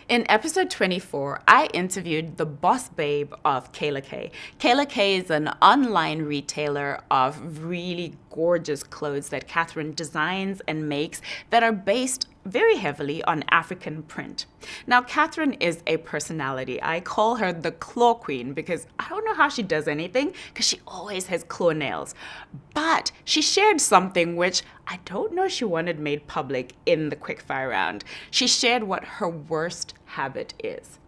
In episode 24, I interviewed the boss babe of Kaela. Kaela is an online retailer of really gorgeous clothes that Catherine designs and makes that are based very heavily on African print. Now, Catherine is a personality. I call her the claw queen because I don't know how she does anything because she always has claw nails. But she shared something which I don't know she wanted made public in the quickfire round. She shared what her worst habit is.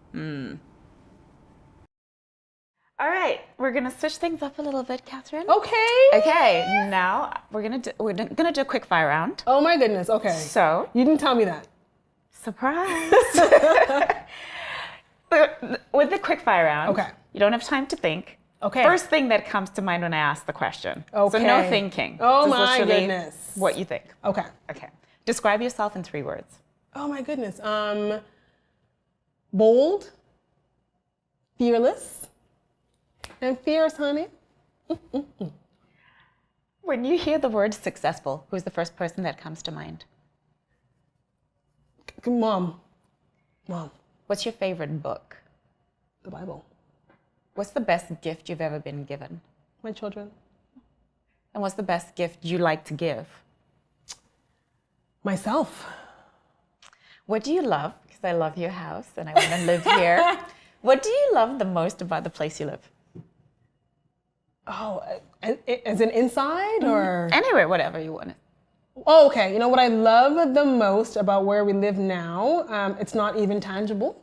All right, we're gonna switch things up a little bit, Catherine. Okay. Now we're gonna do a quick fire round. Oh my goodness. Okay. So You didn't tell me that. surprise. With the quick fire round, Okay. you don't have time to think. Okay. First thing that comes to mind when I ask the question. So Okay. no thinking. Oh Just my literally goodness. What you think. Okay. Okay. Describe yourself in 3 words. Oh my goodness. Bold, fearless, and fierce, honey. When you hear the word successful, who's the first person that comes to mind? Mom. What's your favorite book? The Bible. What's the best gift you've ever been given? My children. And what's the best gift you like to give? Myself. What do you love? Because I love your house and I want to live here. What do you love the most about the place you live? Oh, as in inside or? Anywhere, whatever you want. Oh, okay. You know what I love the most about where we live now? It's not even tangible.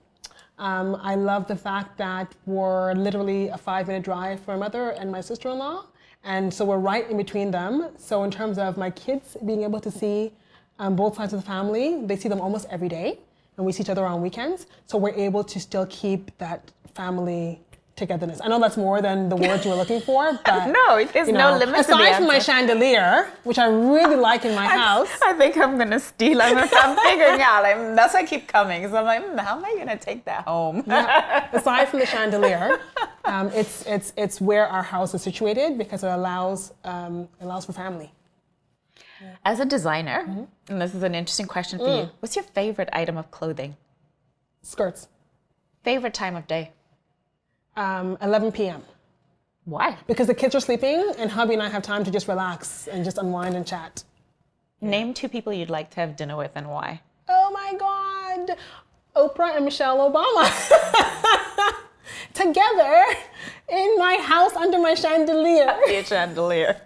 I love the fact that we're literally a 5-minute drive from my mother and my sister-in-law. And so we're right in between them. So in terms of my kids being able to see both sides of the family, they see them almost every day. And we see each other on weekends. So we're able to still keep that family togetherness. I know that's more than the words you were looking for, but No, there's no limit to the aside from my answer. chandelier, which I really like in my house. I think I'm going to steal. I'm figuring out. That's why I keep coming. So I'm like, how am I going to take that home? Yeah. Aside from the chandelier, it's where our house is situated because it allows for family. As a designer, and this is an interesting question for you, what's your favorite item of clothing? Skirts. Favorite time of day? 11 p.m. Why? Because the kids are sleeping and hubby and I have time to just relax and just unwind and chat. Name 2 people you'd like to have dinner with and why. Oh my God. Oprah and Michelle Obama. Together in my house under my chandelier. Be a chandelier.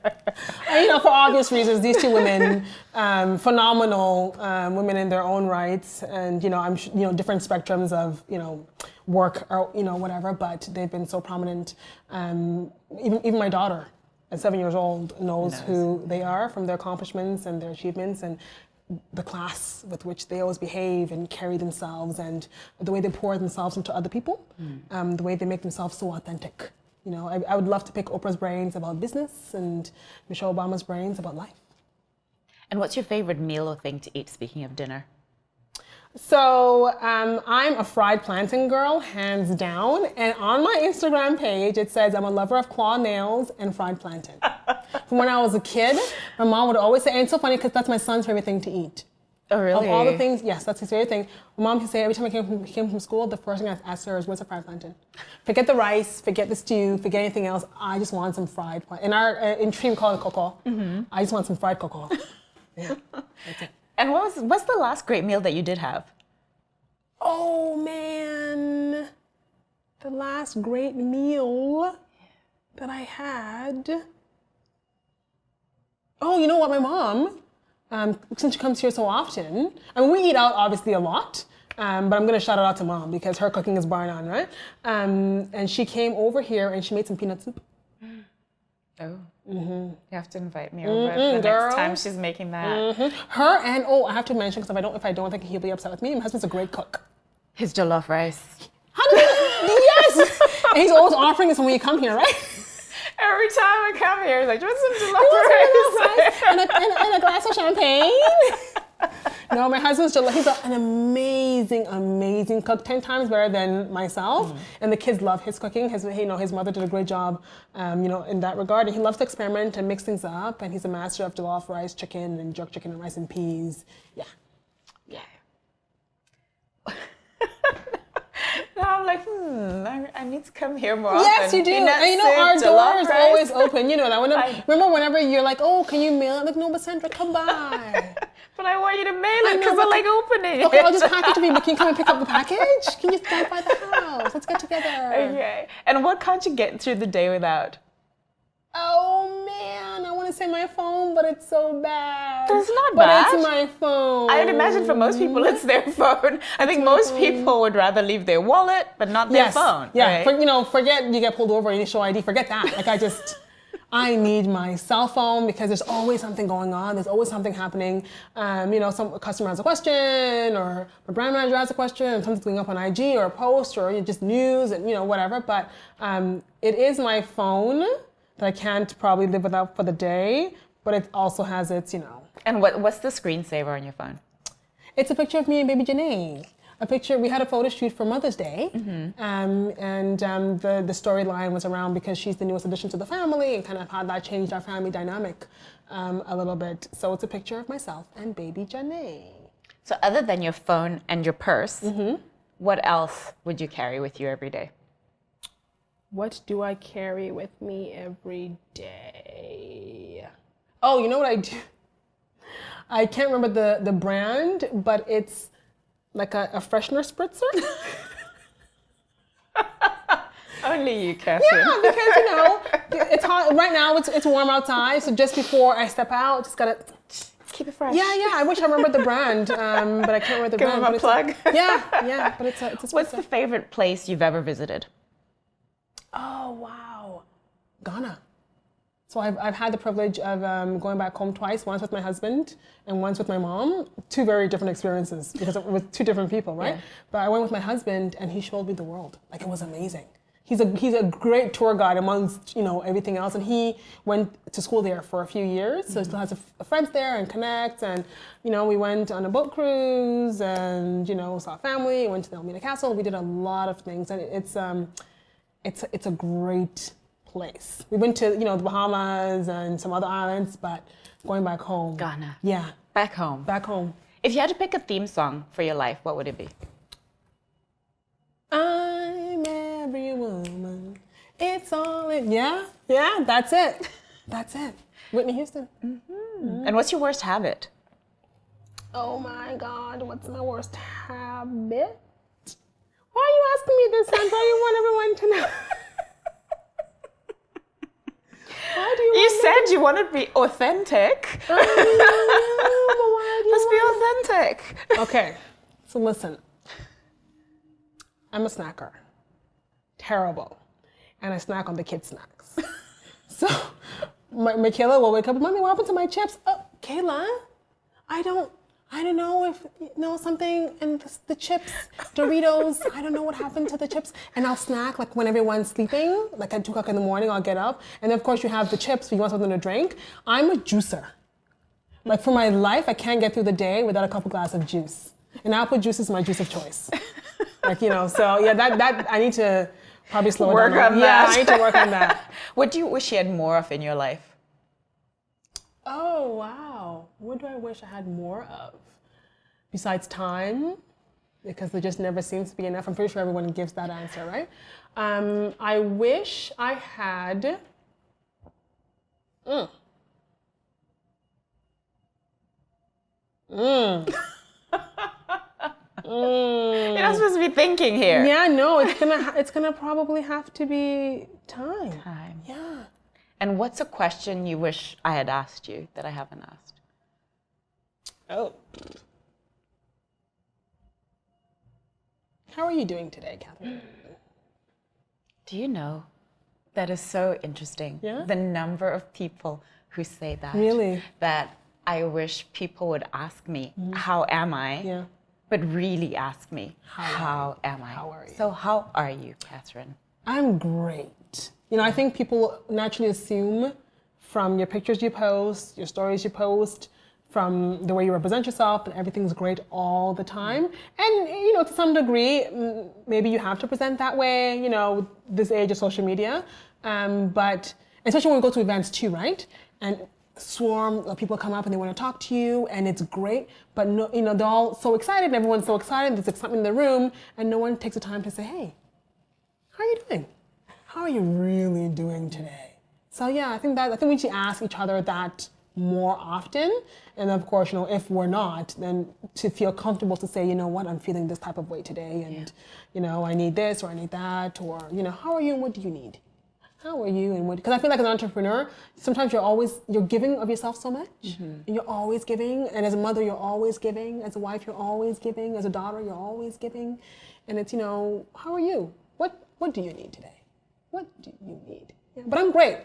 And, for obvious reasons, these 2 women, phenomenal women in their own rights, and I'm different spectrums of work or whatever, but they've been so prominent. Even my daughter, at 7 years old, knows who they are from their accomplishments and their achievements and the class with which they always behave and carry themselves and the way they pour themselves into other people, the way they make themselves so authentic. I would love to pick Oprah's brains about business and Michelle Obama's brains about life. And what's your favorite meal or thing to eat, speaking of dinner? So I'm a fried plantain girl, hands down. And on my Instagram page, it says I'm a lover of claw nails and fried plantain. From when I was a kid, my mom would always say, and it's so funny because that's my son's favorite thing to eat. Oh, really? Of all the things, yes, that's his favorite thing. My mom used to say every time I came from school, the first thing I asked her is, what's a fried plantain? Forget the rice, forget the stew, forget anything else. I just want some fried plantain. In Tree, we call it cocoa. I just want some fried cocoa. Yeah, that's it. And what's the last great meal that you did have? Oh man, the last great meal that I had. Oh, you know what, my mom, since she comes here so often, I mean, we eat out obviously a lot, but I'm gonna shout it out to mom because her cooking is bar none, right? And she came over here and she made some peanut soup. Oh, you have to invite me over the next time she's making that. Her and I have to mention because if I don't think he'll be upset with me. My husband's a great cook. His jollof rice. How do you? Yes. And he's always offering us when you come here, right? Every time I come here, he's like, do you want some jollof rice? and a glass of champagne. No, my husband's he's an amazing, amazing cook, 10 times better than myself. And the kids love his cooking. His mother did a great job, in that regard. And he loves to experiment and mix things up. And he's a master of jollof rice, chicken, and jerk chicken and rice and peas. Yeah. like, I need to come here more Yes, often. you do. Peanut And you know, our soup, door jollof is rice. always open. You know that. Remember whenever you're like, oh, can you mail it? Like, no, but Sandra, come by. But I want you to mail it because I like opening Okay, it. I'll just package it for you, but can you come and pick up the package? Can you stop by the house? Let's get together. Okay. And what can't you get through the day without? Oh man, I want to say my phone, but it's so bad. That's not but bad. It's my phone. I'd imagine for most people it's their phone. I think most people would rather leave their wallet, but not their phone. Yeah, right? Forget you get pulled over and you show ID. Forget that. Like I need my cell phone because there's always something going on. There's always something happening. Some customer has a question, or my brand manager has a question, and something's going up on IG or a post or just news and whatever. But it is my phone that I can't probably live without for the day. But it also has its And what's the screensaver on your phone? It's a picture of me and baby Janae. A picture, we had a photo shoot for Mother's Day, the storyline was around because she's the newest addition to the family and kind of how that changed our family dynamic a little bit. So it's a picture of myself and baby Janae. So other than your phone and your purse, what else would you carry with you every day? What do I carry with me every day? Oh, you know what I do? I can't remember the brand, but it's like a freshener spritzer. Only you, Catherine. Yeah, because it's hot right now. It's warm outside, so just before I step out, just gotta Keep it fresh. Yeah. I wish I remembered the brand, but I can't remember the Give brand. them a plug. Yeah. But it's a What's spritzer. the favorite place you've ever visited? Oh wow, Ghana. So I've had the privilege of going back home twice, once with my husband and once with my mom. Two very different experiences because it was two different people, right? Yeah. But I went with my husband and he showed me the world. Like, it was amazing. He's a great tour guide amongst everything else, and he went to school there for a few years, so he still has friends there and connects. And we went on a boat cruise and saw family. Went to the Elmina Castle. We did a lot of things, and it's a great place. We went to the Bahamas and some other islands, but going back home. Ghana. Yeah. Back home. Back home. If you had to pick a theme song for your life, what would it be? I'm every woman. It's all in. Yeah. That's it. Whitney Houston. And what's your worst habit? Oh my God, what's my worst habit? Why are you asking me this, Sandra? You want everyone to know. Why do You said you want to be authentic. Let's be authentic. Okay, so listen. I'm a snacker. Terrible. And I snack on the kids' snacks. So Kaela will wake up, Mommy, what happened to my chips? Oh, Kaela, I don't know if something in the chips, Doritos. I don't know what happened to the chips. And I'll snack like when everyone's sleeping, like at 2 o'clock in the morning, I'll get up. And then of course you have the chips, but you want something to drink. I'm a juicer. Like for my life, I can't get through the day without a couple glasses of juice. And apple juice is my juice of choice. So yeah, that I need to probably slow Work down. on that. Yeah, I need to work on that. What do you wish you had more of in your life? Oh, wow. What do I wish I had more of? Besides time, because there just never seems to be enough. I'm pretty sure everyone gives that answer, right? I wish I had... You're not supposed to be thinking here. Yeah, no, it's gonna probably have to be time. Time. Yeah. And what's a question you wish I had asked you that I haven't asked? Oh. How are you doing today, Catherine? Do you know, that is so interesting. Yeah? The number of people who say that. Really? That I wish people would ask me, how am I? Yeah. But really ask me, how am I? How are you? So how are you, Catherine? I'm great. I think people naturally assume from your pictures you post, your stories you post, from the way you represent yourself, that everything's great all the time. And, to some degree, maybe you have to present that way, this age of social media. But especially when we go to events too, right? And swarm of people come up and they want to talk to you, and it's great. But, no, they're all so excited, and everyone's so excited, there's excitement in the room, and no one takes the time to say, hey, how are you doing? How are you really doing today? So yeah, I think we should ask each other that more often. And of course, if we're not, then to feel comfortable to say, you know what, I'm feeling this type of way today, and I need this or I need that, or how are you and what do you need? How are you and what? Because I feel like as an entrepreneur, sometimes you're giving of yourself so much, and you're always giving. And as a mother, you're always giving. As a wife, you're always giving. As a daughter, you're always giving. And it's how are you? What do you need today? What do you need? Yeah, but I'm great.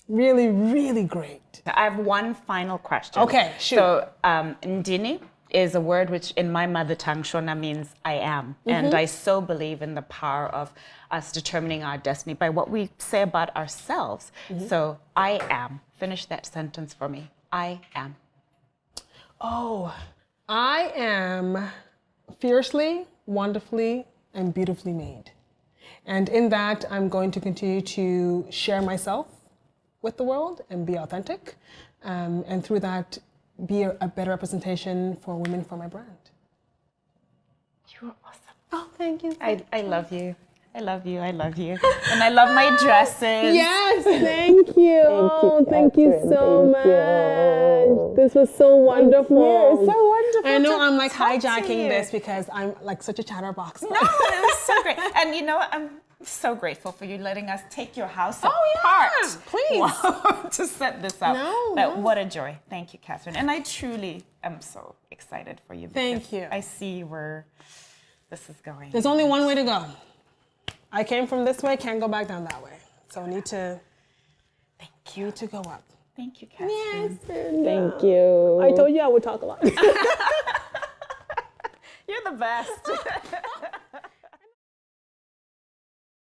Really, really great. I have one final question. Okay, shoot. So, Ndini is a word which in my mother tongue, Shona, means I am. And I so believe in the power of us determining our destiny by what we say about ourselves. So, I am. Finish that sentence for me. I am. Oh, I am fiercely, wonderfully, and beautifully made. And in that, I'm going to continue to share myself with the world and be authentic. And through that, be a better representation for women for my brand. You are awesome. Oh, thank you. I love you. I love you. I love you. And I love my dresses. Yes, thank you. Thank you so much. This was so wonderful. You're so wonderful. I know I'm like hijacking this because I'm like such a chatterbox. No, it was so great. And I'm so grateful for you letting us take your house apart. Please. To set this up. No. What a joy. Thank you, Catherine. And I truly am so excited for you. Thank you. I see where this is going. There's only one way to go. I came from this way, can't go back down that way. So I need to go up. Thank you, Catherine. Yes. Thank you. I told you I would talk a lot. You're the best.